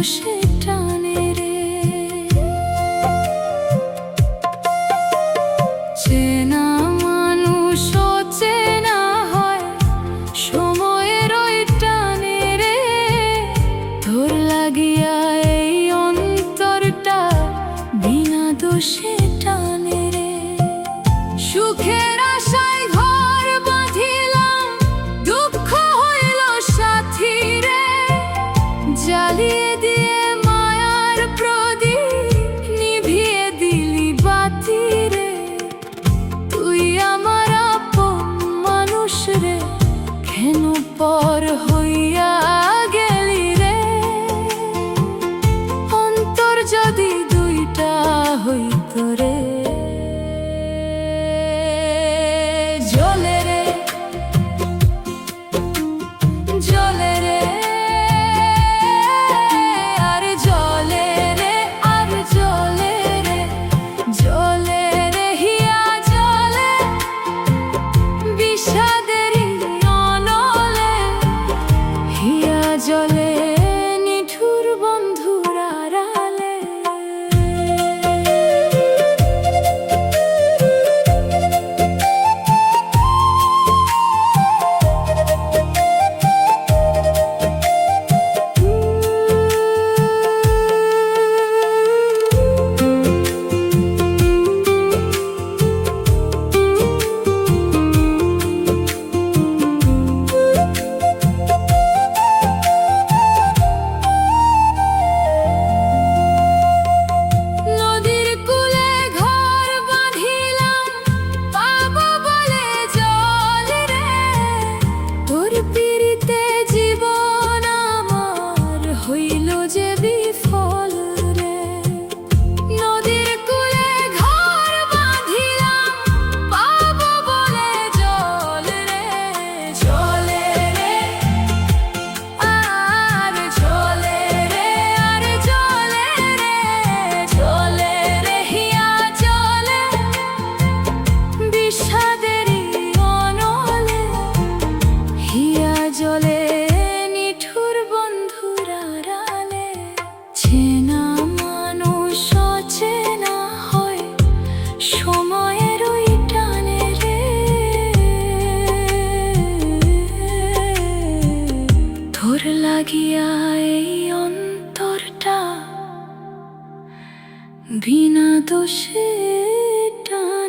দোষে টানে রে। চেনা মানুষও চেনা হয় সময়ের ওই টানে রে। তোর লাগিয়া এই অন্তরটা বিনা দোষে টানে রে। সুখের আশায় ঘর বাঁধিলাম, দুঃখ হইল সাথী রে। জ্বালিয়ে দিয়ে মায়ার প্রদীপ নিভিয়ে দিলি বাতি রে। তুই আমার আপন মানুষ রে, কেন পর হইয়া গেলি রে। অন্তর যদি দুইটা হইত রে। জ্বলে রে, জ্বলে রে, আর জ্বলে রে, আর জ্বলে রে। জ্বলে রে হিয়া জ্বলে বিষাদেরই অনলে। হিয়া জ্বলে নিঠুর বন্ধুর আড়ালে। জ্বলে নিঠুর বন্ধুর আড়ালে। চেনা মানুষ অচেনা হয় সময়ের ওই টানে রে। তোর লাগিয়া এই অন্তরটা বিনা দোষে টানে।